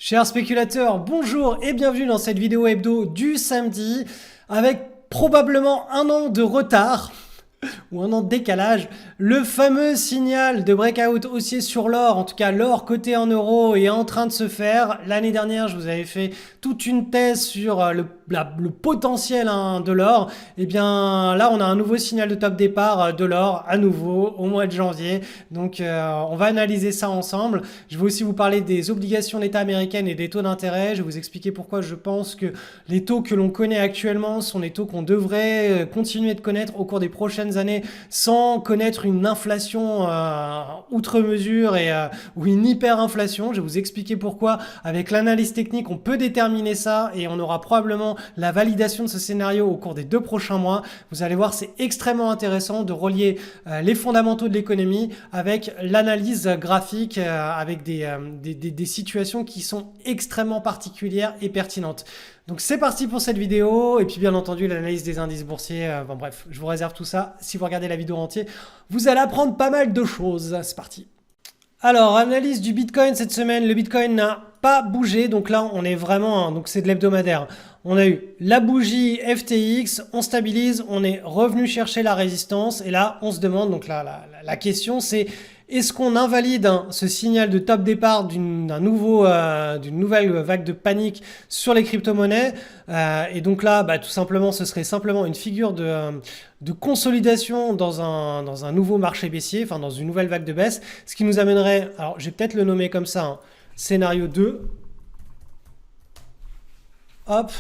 Chers spéculateurs, bonjour et bienvenue dans cette vidéo hebdo du samedi avec probablement un an de retard ou un an de décalage. Le fameux signal de breakout haussier sur l'or, en tout cas l'or coté en euros est en train de se faire. L'année dernière, je vous avais fait toute une thèse sur le potentiel de l'or. Et bien là, on a un nouveau signal de top départ de l'or à nouveau au mois de janvier. Donc on va analyser ça ensemble. Je vais aussi vous parler des obligations d'État américaines et des taux d'intérêt. Je vais vous expliquer pourquoi je pense que les taux que l'on connaît actuellement sont les taux qu'on devrait continuer de connaître au cours des prochaines années sans connaître une inflation outre mesure ou une hyperinflation. Je vais vous expliquer pourquoi avec l'analyse technique on peut déterminer ça et on aura probablement la validation de ce scénario au cours des 2 prochains mois. Vous allez voir, c'est extrêmement intéressant de relier les fondamentaux de l'économie avec l'analyse graphique avec des situations qui sont extrêmement particulières et pertinentes. Donc c'est parti pour cette vidéo et puis bien entendu l'analyse des indices boursiers. Bon bref, je vous réserve tout ça. Si vous regardez la vidéo entière, vous allez apprendre pas mal de choses. C'est parti. Alors, analyse du Bitcoin cette semaine. Le Bitcoin n'a pas bougé. Donc là, on est vraiment, donc c'est de l'hebdomadaire. On a eu la bougie FTX, on stabilise, on est revenu chercher la résistance. Et là, on se demande, donc là, la question c'est, est-ce qu'on invalide ce signal de top départ d'une nouvelle vague de panique sur les crypto-monnaies et donc là, tout simplement, ce serait simplement une figure de consolidation dans un nouveau marché baissier, enfin dans une nouvelle vague de baisse, ce qui nous amènerait, alors je vais peut-être le nommer comme ça, scénario 2. Hop.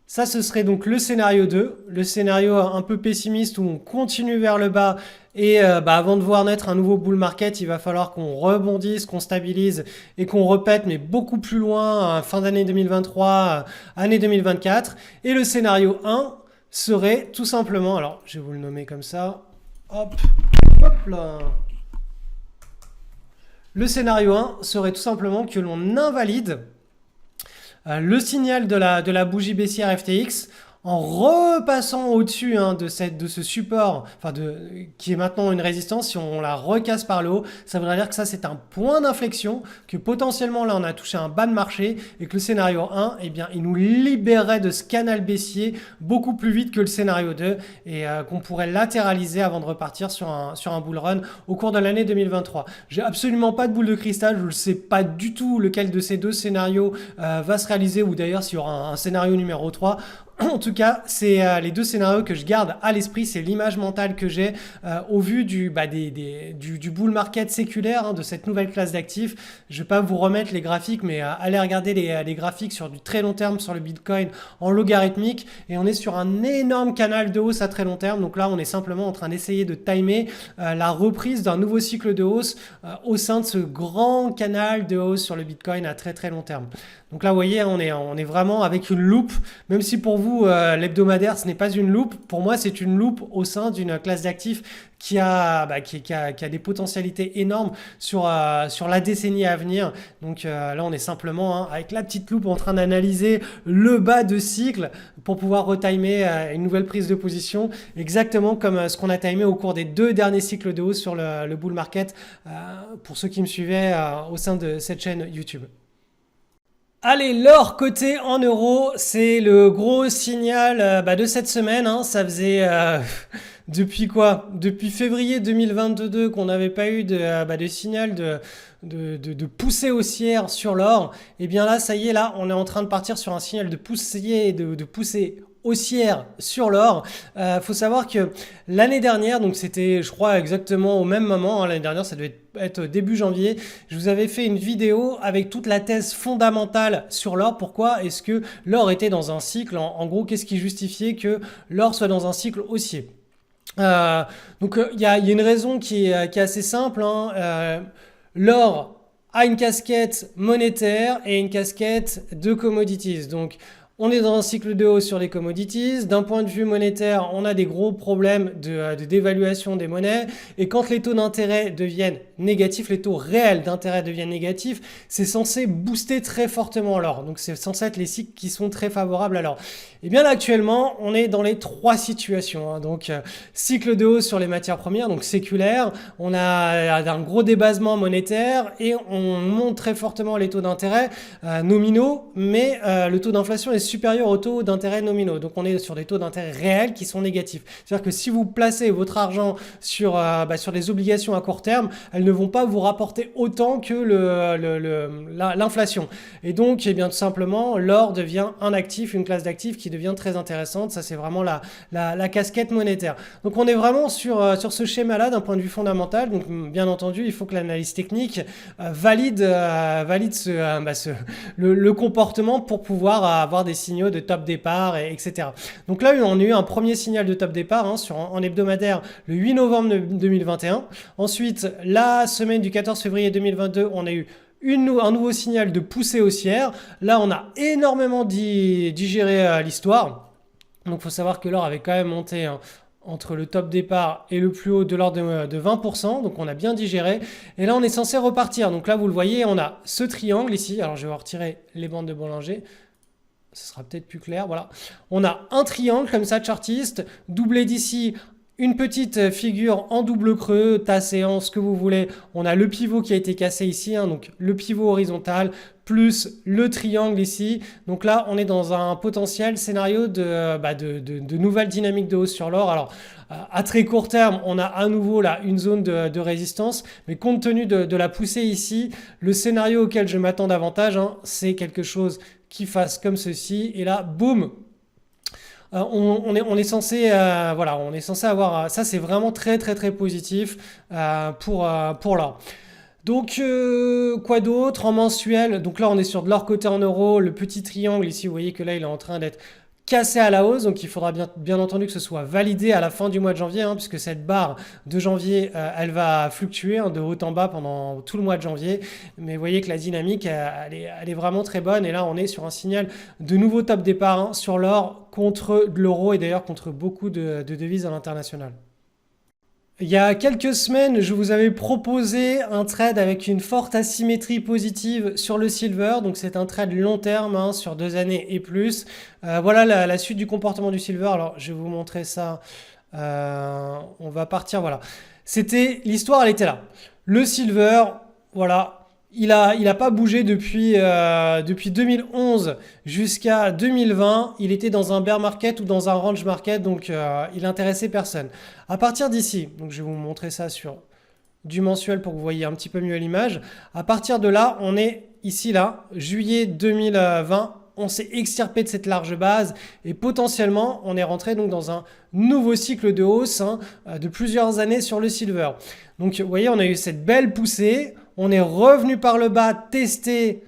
Ça, ce serait donc le scénario 2, le scénario un peu pessimiste où on continue vers le bas et avant de voir naître un nouveau bull market, il va falloir qu'on rebondisse, qu'on stabilise et qu'on repète, mais beaucoup plus loin, fin d'année 2023, année 2024. Et le scénario 1 serait tout simplement, alors je vais vous le nommer comme ça, hop, hop là. Le scénario 1 serait tout simplement que l'on invalide le signal de la bougie baissière FTX en repassant au-dessus de ce support, qui est maintenant une résistance. Si on la recasse par le haut, ça voudrait dire que ça c'est un point d'inflexion, que potentiellement là on a touché un bas de marché et que le scénario 1, eh bien, il nous libérerait de ce canal baissier beaucoup plus vite que le scénario 2 et qu'on pourrait latéraliser avant de repartir sur un bull run au cours de l'année 2023. J'ai absolument pas de boule de cristal, je ne sais pas du tout lequel de ces deux scénarios va se réaliser ou d'ailleurs s'il y aura un scénario numéro 3. En tout cas, c'est les deux scénarios que je garde à l'esprit, c'est l'image mentale que j'ai au vu du bull market séculaire, de cette nouvelle classe d'actifs. Je ne vais pas vous remettre les graphiques, mais allez regarder les graphiques sur du très long terme sur le Bitcoin en logarithmique et on est sur un énorme canal de hausse à très long terme. Donc là, on est simplement en train d'essayer de timer la reprise d'un nouveau cycle de hausse au sein de ce grand canal de hausse sur le Bitcoin à très très long terme. Donc là, vous voyez, on est vraiment avec une loupe, même si pour vous, l'hebdomadaire, ce n'est pas une loupe. Pour moi, c'est une loupe au sein d'une classe d'actifs qui a des potentialités énormes sur la décennie à venir. Donc là, on est simplement avec la petite loupe en train d'analyser le bas de cycle pour pouvoir retimer une nouvelle prise de position, exactement comme ce qu'on a timé au cours des 2 derniers cycles de hausse sur le bull market, pour ceux qui me suivaient au sein de cette chaîne YouTube. Allez, l'or coté en euros, c'est le gros signal de cette semaine. Ça faisait depuis quoi? Depuis février 2022 qu'on n'avait pas eu de signal de poussée haussière sur l'or. Et bien là, ça y est, là, on est en train de partir sur un signal de poussée haussière sur l'or. Faut savoir que l'année dernière, donc c'était je crois exactement au même moment, l'année dernière ça devait être début janvier, je vous avais fait une vidéo avec toute la thèse fondamentale sur l'or. Pourquoi est-ce que l'or était dans un cycle, en gros qu'est-ce qui justifiait que l'or soit dans un cycle haussier? Donc il y a une raison qui est assez simple, l'or a une casquette monétaire et une casquette de commodities. Donc On est dans un cycle de hausse sur les commodities. D'un point de vue monétaire, on a des gros problèmes de dévaluation des monnaies. Et quand les taux d'intérêt deviennent négatifs, les taux réels d'intérêt deviennent négatifs, c'est censé booster très fortement l'or. Donc c'est censé être les cycles qui sont très favorables à l'or. Et bien là, actuellement, on est dans les trois situations. Donc cycle de hausse sur les matières premières, donc séculaire. On a un gros débasement monétaire et on monte très fortement les taux d'intérêt nominaux, mais le taux d'inflation est supérieur aux taux d'intérêt nominaux. Donc on est sur des taux d'intérêt réels qui sont négatifs. C'est-à-dire que si vous placez votre argent sur des obligations à court terme, elles ne vont pas vous rapporter autant que l'inflation. Et donc, eh bien, tout simplement, l'or devient un actif, une classe d'actifs qui devient très intéressante. Ça, c'est vraiment la casquette monétaire. Donc on est vraiment sur ce schéma-là d'un point de vue fondamental. Donc bien entendu, il faut que l'analyse technique valide le comportement pour pouvoir avoir des signaux de top départ, etc. Donc là, on a eu un premier signal de top départ en hebdomadaire le 8 novembre 2021. Ensuite, la semaine du 14 février 2022, on a eu un nouveau signal de poussée haussière. Là, on a énormément digéré l'histoire. Donc, il faut savoir que l'or avait quand même monté entre le top départ et le plus haut de l'ordre de 20%. Donc, on a bien digéré. Et là, on est censé repartir. Donc là, vous le voyez, on a ce triangle ici. Alors, je vais retirer les bandes de Bollinger. Ce sera peut-être plus clair. Voilà. On a un triangle comme ça, chartiste, doublé d'ici. Une petite figure en double creux, tasse séant, ce que vous voulez. On a le pivot qui a été cassé ici, donc le pivot horizontal plus le triangle ici. Donc là, on est dans un potentiel scénario de nouvelles dynamiques de hausse sur l'or. Alors, à très court terme, on a à nouveau là une zone de résistance, mais compte tenu de la poussée ici, le scénario auquel je m'attends davantage, c'est quelque chose qui fasse comme ceci. Et là, boum, on est censé avoir ça, c'est vraiment très très très positif pour l'or. Donc quoi d'autre en mensuel? Donc là on est sur de l'or coté en euros, le petit triangle ici, vous voyez que là il est en train d'être cassé à la hausse, donc il faudra bien entendu que ce soit validé à la fin du mois de janvier, puisque cette barre de janvier, elle va fluctuer de haut en bas pendant tout le mois de janvier, mais vous voyez que la dynamique, elle est vraiment très bonne, et là on est sur un signal de nouveau top départ sur l'or contre l'euro, et d'ailleurs contre beaucoup de devises à l'international. Il y a quelques semaines, je vous avais proposé un trade avec une forte asymétrie positive sur le silver. Donc c'est un trade long terme sur 2 années et plus. Voilà la suite du comportement du silver. Alors je vais vous montrer ça. On va partir. Voilà. L'histoire, elle était là. Le silver, voilà. Il a pas bougé depuis 2011 jusqu'à 2020. Il était dans un bear market ou dans un range market, donc il n'intéressait personne. À partir d'ici, donc je vais vous montrer ça sur du mensuel pour que vous voyez un petit peu mieux l'image. À partir de là, on est ici là, juillet 2020. On s'est extirpé de cette large base et potentiellement on est rentré donc dans un nouveau cycle de hausse de plusieurs années sur le silver. Donc vous voyez, on a eu cette belle poussée. On est revenu par le bas tester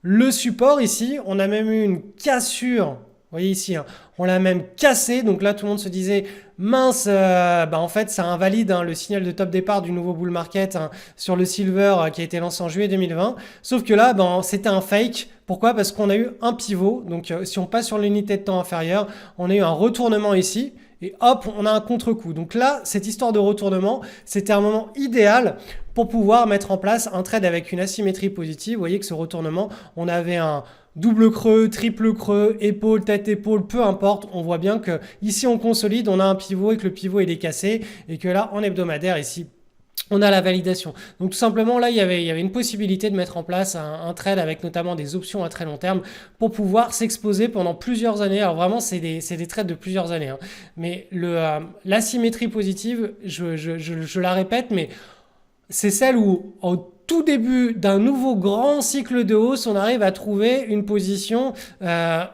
le support ici. On a même eu une cassure. Vous voyez ici, on l'a même cassé. Donc là, tout le monde se disait, mince, en fait, ça invalide le signal de top départ du nouveau bull market sur le silver qui a été lancé en juillet 2020. Sauf que là, c'était un fake. Pourquoi? Parce qu'on a eu un pivot. Donc si on passe sur l'unité de temps inférieure, on a eu un retournement ici. Et hop, on a un contre-coup. Donc là, cette histoire de retournement, c'était un moment idéal pour pouvoir mettre en place un trade avec une asymétrie positive. Vous voyez que ce retournement, on avait un double creux, triple creux, épaule, tête, épaule, peu importe. On voit bien que ici on consolide, on a un pivot et que le pivot il est cassé. Et que là, en hebdomadaire, ici, on a la validation. Donc tout simplement là, il y avait une possibilité de mettre en place un trade avec notamment des options à très long terme pour pouvoir s'exposer pendant plusieurs années. Alors vraiment, c'est des trades de plusieurs années. Mais l'asymétrie positive, je la répète, mais c'est celle où au tout début d'un nouveau grand cycle de hausse, on arrive à trouver une position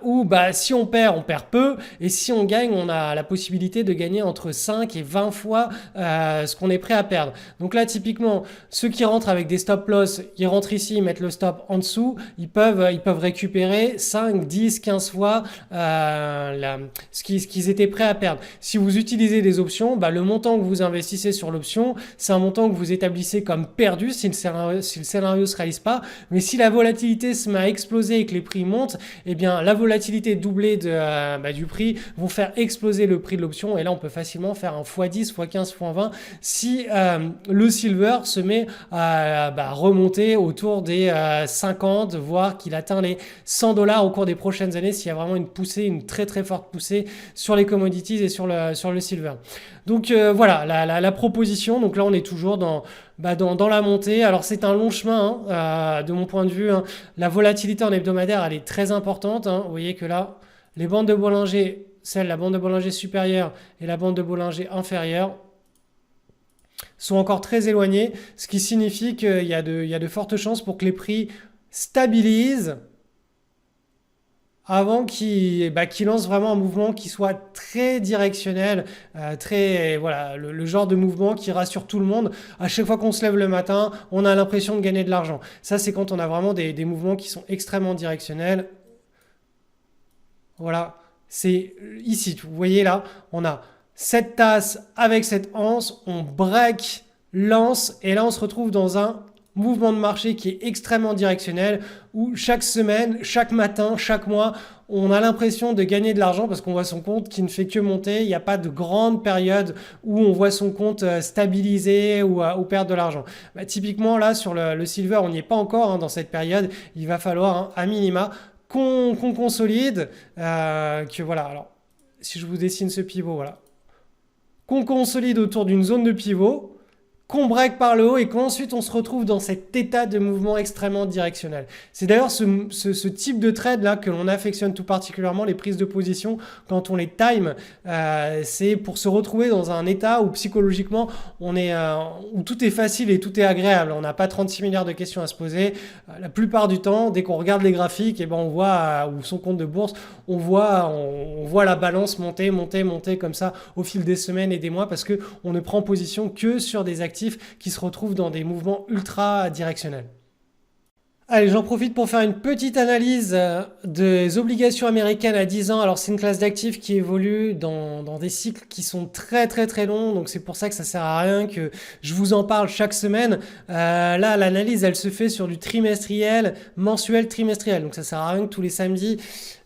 où si on perd peu. Et si on gagne, on a la possibilité de gagner entre 5 et 20 fois ce qu'on est prêt à perdre. Donc là, typiquement, ceux qui rentrent avec des stop loss, ils rentrent ici, ils mettent le stop en dessous. Ils peuvent récupérer 5, 10, 15 fois ce qu'ils étaient prêts à perdre. Si vous utilisez des options, le montant que vous investissez sur l'option, c'est un montant que vous établissez comme perdu. C'est un scénario se réalise pas. Mais si la volatilité se met à exploser et que les prix montent, eh bien la volatilité doublée du prix vont faire exploser le prix de l'option. Et là, on peut facilement faire un x10, x15, x20 si le silver se met à remonter autour des 50, voire qu'il atteint les 100 dollars au cours des prochaines années, s'il y a vraiment une poussée, une très très forte poussée sur les commodities et sur le silver. Donc voilà la proposition. Donc là, on est toujours dans la montée. Alors c'est un long chemin de mon point de vue. La volatilité en hebdomadaire, elle est très importante. Vous voyez que là, les bandes de Bollinger, la bande de Bollinger supérieure et la bande de Bollinger inférieure, sont encore très éloignées, ce qui signifie qu'il y a de fortes chances pour que les prix stabilisent avant qu'il lance vraiment un mouvement qui soit très directionnel, le genre de mouvement qui rassure tout le monde. À chaque fois qu'on se lève le matin, on a l'impression de gagner de l'argent. Ça, c'est quand on a vraiment des mouvements qui sont extrêmement directionnels. Voilà, c'est ici, vous voyez là, on a cette tasse avec cette anse, on break, lance, et là on se retrouve dans un mouvement de marché qui est extrêmement directionnel, où chaque semaine, chaque matin, chaque mois, on a l'impression de gagner de l'argent parce qu'on voit son compte qui ne fait que monter. Il n'y a pas de grande période où on voit son compte stabiliser ou perdre de l'argent. Typiquement là sur le silver, on n'y est pas encore dans cette période. Il va falloir à minima qu'on consolide, alors si je vous dessine ce pivot, voilà, qu'on consolide autour d'une zone de pivot, qu'on break par le haut et qu'ensuite on se retrouve dans cet état de mouvement extrêmement directionnel. C'est d'ailleurs ce type de trade là que l'on affectionne tout particulièrement, les prises de position quand on les time, c'est pour se retrouver dans un état où psychologiquement où tout est facile et tout est agréable. On n'a pas 36 milliards de questions à se poser. La plupart du temps, dès qu'on regarde les graphiques, on voit ou son compte de bourse, on voit la balance monter comme ça au fil des semaines et des mois parce que on ne prend position que sur des actifs qui se retrouvent dans des mouvements ultra directionnels. Allez, j'en profite pour faire une petite analyse des obligations américaines à 10 ans. Alors, c'est une classe d'actifs qui évolue dans des cycles qui sont très très très longs. Donc, c'est pour ça que ça sert à rien que je vous en parle chaque semaine. Là, l'analyse, elle se fait sur du trimestriel, mensuel, trimestriel. Donc, ça sert à rien que tous les samedis,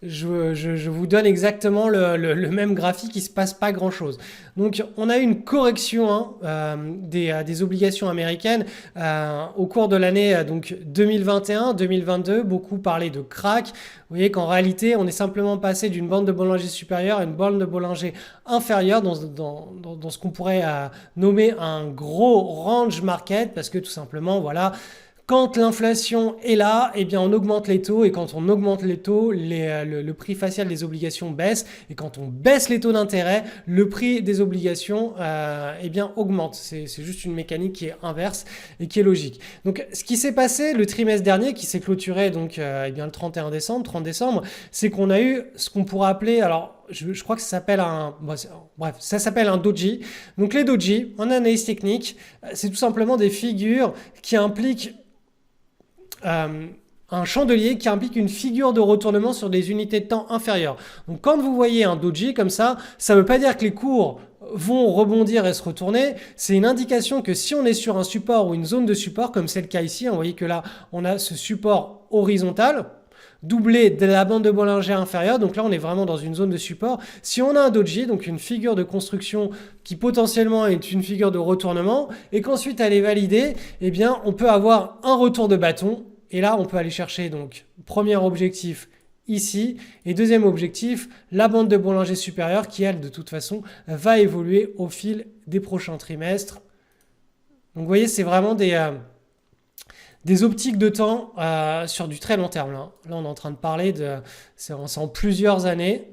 je vous donne exactement le même graphique. Il ne se passe pas grand-chose. Donc, on a eu une correction des obligations américaines au cours de l'année 2021. 2022, beaucoup parlaient de crack. Vous voyez qu'en réalité, on est simplement passé d'une bande de Bollinger supérieure à une bande de Bollinger inférieure dans ce qu'on pourrait nommer un gros range market parce que tout simplement, voilà, quand l'inflation est là, on augmente les taux et quand on augmente les taux, le prix facial des obligations baisse et quand on baisse les taux d'intérêt, le prix des obligations augmente. C'est juste une mécanique qui est inverse et qui est logique. Donc, ce qui s'est passé le trimestre dernier, qui s'est clôturé le 30 décembre, c'est qu'on a eu ce qu'on pourrait appeler, alors je crois que ça s'appelle ça s'appelle un doji. Donc les doji, en analyse technique, c'est tout simplement des figures qui impliquent un chandelier qui implique une figure de retournement sur des unités de temps inférieures. Donc quand vous voyez un doji comme ça ne veut pas dire que les cours vont rebondir et se retourner. C'est une indication que si on est sur un support ou une zone de support, comme c'est le cas ici, vous voyez que là, on a ce support horizontal, doublé de la bande de Bollinger inférieure, donc là on est vraiment dans une zone de support. Si on a un doji, donc une figure de construction qui potentiellement est une figure de retournement, et qu'ensuite elle est validée, on peut avoir un retour de bâton, et là on peut aller chercher donc premier objectif ici, et deuxième objectif, la bande de Bollinger supérieure qui elle de toute façon va évoluer au fil des prochains trimestres. Donc vous voyez, c'est vraiment des optiques de temps sur du très long terme. Là, on est en train de parler c'est en plusieurs années.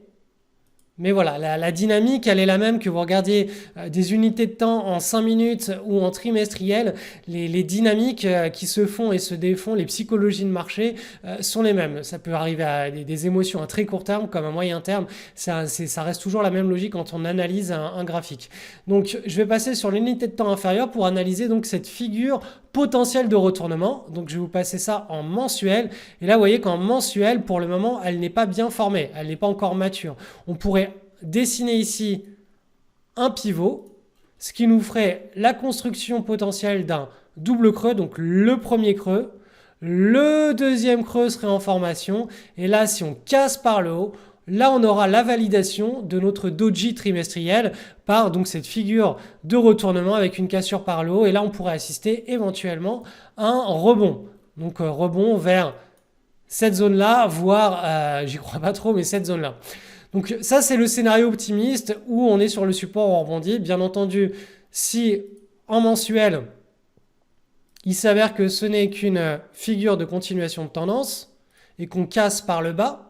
Mais voilà, la dynamique, elle est la même que vous regardiez des unités de temps en 5 minutes ou en trimestriel. Les dynamiques qui se font et se défont, les psychologies de marché sont les mêmes. Ça peut arriver à des émotions à très court terme comme à moyen terme. Ça reste toujours la même logique quand on analyse un graphique. Donc, je vais passer sur l'unité de temps inférieure pour analyser donc cette figure potentielle de retournement. Donc, je vais vous passer ça en mensuel. Et là, vous voyez qu'en mensuel, pour le moment, elle n'est pas bien formée. Elle n'est pas encore mature. On pourrait dessiner ici un pivot, ce qui nous ferait la construction potentielle d'un double creux, donc le premier creux, le deuxième creux serait en formation, et là si on casse par le haut, là on aura la validation de notre doji trimestriel par donc cette figure de retournement avec une cassure par le haut, et là on pourrait assister éventuellement à un rebond. Donc rebond vers cette zone-là, voire, j'y crois pas trop, mais cette zone-là. Donc ça c'est le scénario optimiste où on est sur le support, on rebondit. Bien entendu, si en mensuel, il s'avère que ce n'est qu'une figure de continuation de tendance et qu'on casse par le bas,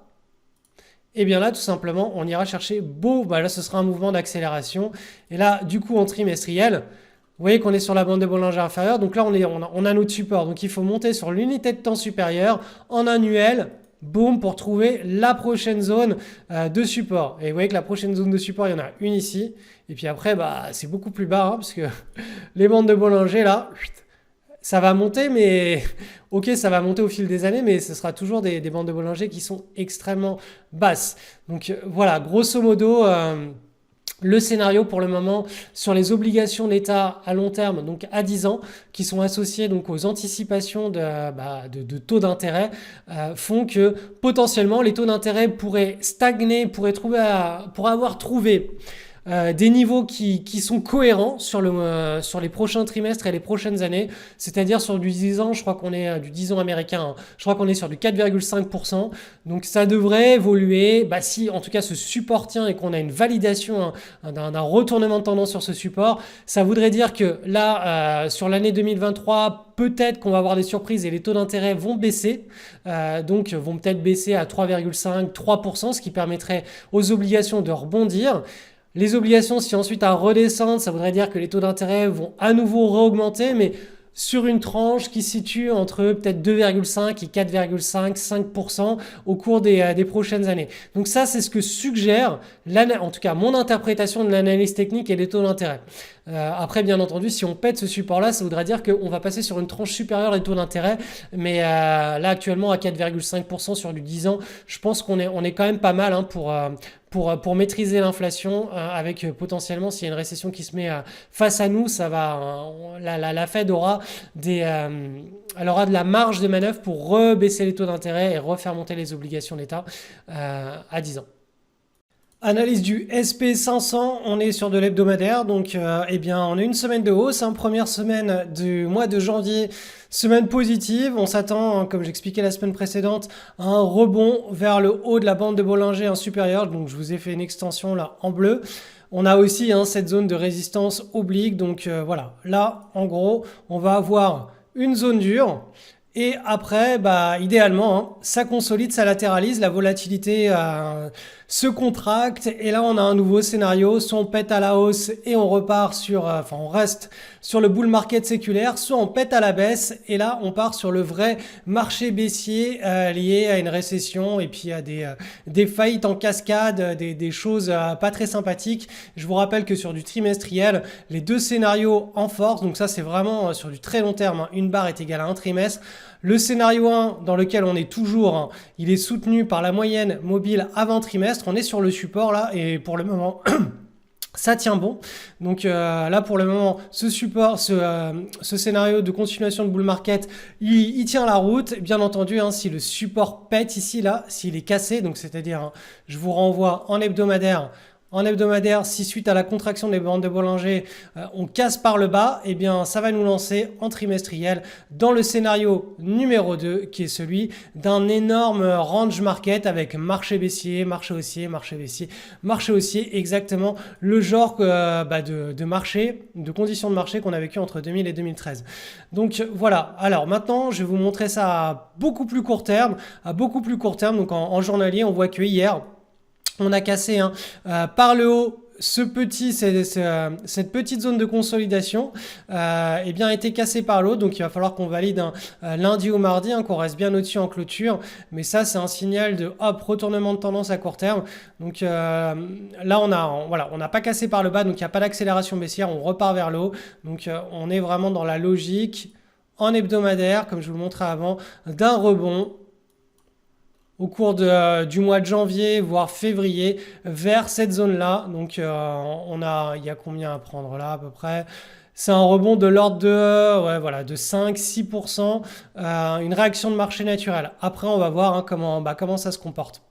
et bien là, tout simplement, on ira chercher beau. Là, ce sera un mouvement d'accélération. Et là, du coup, en trimestriel, vous voyez qu'on est sur la bande de Bollinger inférieure. Donc là, on a notre support. Donc il faut monter sur l'unité de temps supérieure en annuel. Boum, pour trouver la prochaine zone de support. Et vous voyez que la prochaine zone de support, il y en a une ici. Et puis après, c'est beaucoup plus bas, parce que les bandes de Bollinger, là, ça va monter, mais ok, ça va monter au fil des années, mais ce sera toujours des bandes de Bollinger qui sont extrêmement basses. Donc voilà, grosso modo, le scénario pour le moment sur les obligations d'État à long terme, donc à 10 ans, qui sont associées donc aux anticipations de taux d'intérêt, font que potentiellement les taux d'intérêt pourraient stagner, pourraient avoir trouvé des niveaux qui sont cohérents sur les prochains trimestres et les prochaines années, c'est-à-dire sur du 10 ans, je crois qu'on est du 10 ans américain, je crois qu'on est sur du 4,5%, donc ça devrait évoluer, si en tout cas ce support tient et qu'on a une validation d'un retournement de tendance sur ce support, ça voudrait dire que là, sur l'année 2023, peut-être qu'on va avoir des surprises et les taux d'intérêt vont baisser, donc vont peut-être baisser à 3,5, 3%, ce qui permettrait aux obligations de rebondir. Les obligations, si ensuite elles redescendent, ça voudrait dire que les taux d'intérêt vont à nouveau réaugmenter, mais sur une tranche qui se situe entre peut-être 2,5 et 4,5, 5% au cours des prochaines années. Donc ça, c'est ce que suggère, en tout cas mon interprétation de l'analyse technique et des taux d'intérêt. Après, bien entendu, si on pète ce support-là, ça voudrait dire qu'on va passer sur une tranche supérieure des taux d'intérêt. Mais là, actuellement, à 4,5% sur du 10 ans, je pense qu'on est quand même pas mal pour maîtriser l'inflation avec potentiellement, s'il y a une récession qui se met face à nous, ça va, la Fed aura elle aura de la marge de manœuvre pour rebaisser les taux d'intérêt et refaire monter les obligations d'État à 10 ans. Analyse du SP500, on est sur de l'hebdomadaire, donc on a une semaine de hausse, première semaine du mois de janvier, semaine positive, on s'attend, comme j'expliquais la semaine précédente, à un rebond vers le haut de la bande de Bollinger supérieure, donc je vous ai fait une extension là en bleu. On a aussi cette zone de résistance oblique, donc voilà, là en gros on va avoir une zone dure. Et après, idéalement, ça consolide, ça latéralise, la volatilité se contracte. Et là, on a un nouveau scénario. Soit on pète à la hausse et on repart on reste sur le bull market séculaire. Soit on pète à la baisse et là, on part sur le vrai marché baissier lié à une récession et puis à des faillites en cascade, des choses pas très sympathiques. Je vous rappelle que sur du trimestriel, les deux scénarios en force, donc ça c'est vraiment sur du très long terme, une barre est égale à un trimestre. Le scénario 1 dans lequel on est toujours, il est soutenu par la moyenne mobile avant trimestre. On est sur le support là et pour le moment, ça tient bon. Donc là pour le moment, ce support, ce scénario de continuation de bull market, il tient la route. Bien entendu, si le support pète ici, là, s'il est cassé, donc c'est-à-dire, je vous renvoie en hebdomadaire. En hebdomadaire, si suite à la contraction des bandes de Bollinger, on casse par le bas, ça va nous lancer en trimestriel dans le scénario numéro 2, qui est celui d'un énorme range market avec marché baissier, marché haussier, marché baissier, marché haussier, exactement le genre de marché, de conditions de marché qu'on a vécu entre 2000 et 2013. Donc voilà, alors maintenant, je vais vous montrer ça à beaucoup plus court terme, donc en journalier, on voit que hier, on a cassé par le haut cette petite zone de consolidation a été cassée par l'eau, donc il va falloir qu'on valide lundi ou mardi, qu'on reste bien au-dessus en clôture, mais ça c'est un signal de retournement de tendance à court terme. Donc là on n'a pas cassé par le bas, donc il n'y a pas d'accélération baissière, on repart vers le haut, donc on est vraiment dans la logique en hebdomadaire, comme je vous le montrais avant, d'un rebond au cours du mois de janvier, voire février, vers cette zone-là. Donc, il y a combien à prendre là à peu près C'est un rebond de l'ordre de, ouais, voilà, de 5-6%, une réaction de marché naturelle. Après, on va voir hein, comment ça se comporte.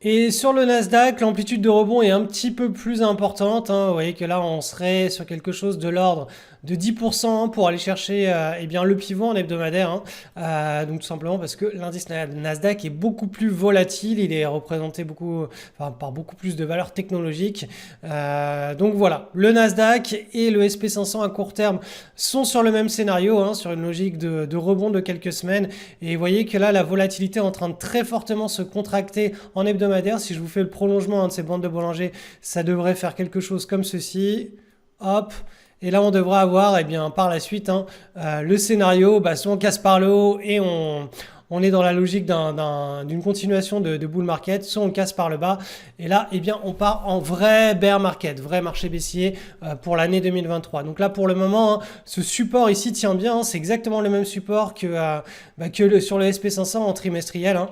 Et sur le Nasdaq, l'amplitude de rebond est un petit peu plus importante, hein. Vous voyez que là, on serait sur quelque chose de l'ordre de 10% pour aller chercher eh bien, le pivot en hebdomadaire, hein. Donc tout simplement parce que l'indice Nasdaq est beaucoup plus volatile, il est représenté par beaucoup plus de valeurs technologiques. Donc voilà, le Nasdaq et le SP500 à court terme sont sur le même scénario, hein, sur une logique de rebond de quelques semaines. Et vous voyez que là, la volatilité est en train de très fortement se contracter en hebdomadaire. Si je vous fais le prolongement de ces bandes de Bollinger, ça devrait faire quelque chose comme ceci. Hop. Et là, on devrait avoir, eh bien, par la suite, hein, le scénario, soit on casse par le haut et on est dans la logique d'une continuation de bull market, soit on casse par le bas. Et là, eh bien, on part en vrai bear market, vrai marché baissier pour l'année 2023. Donc là, pour le moment, hein, ce support ici tient bien. Hein, c'est exactement le même support que sur le SP500 en trimestriel. Hein.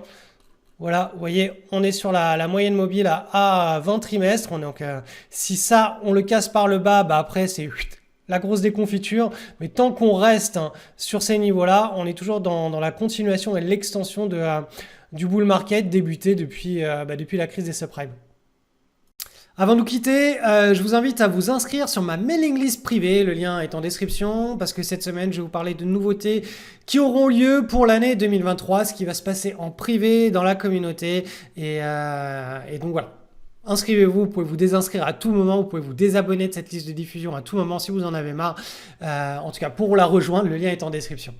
Voilà, vous voyez, on est sur la moyenne mobile à 20 trimestres. Donc, si ça, on le casse par le bas, après, c'est la grosse déconfiture. Mais tant qu'on reste hein, sur ces niveaux-là, on est toujours dans la continuation et l'extension du bull market débuté depuis la crise des subprimes. Avant de nous quitter, je vous invite à vous inscrire sur ma mailing list privée. Le lien est en description parce que cette semaine, je vais vous parler de nouveautés qui auront lieu pour l'année 2023, ce qui va se passer en privé dans la communauté. Et donc voilà. Inscrivez-vous, vous pouvez vous désinscrire à tout moment, vous pouvez vous désabonner de cette liste de diffusion à tout moment si vous en avez marre. En tout cas, pour la rejoindre, le lien est en description.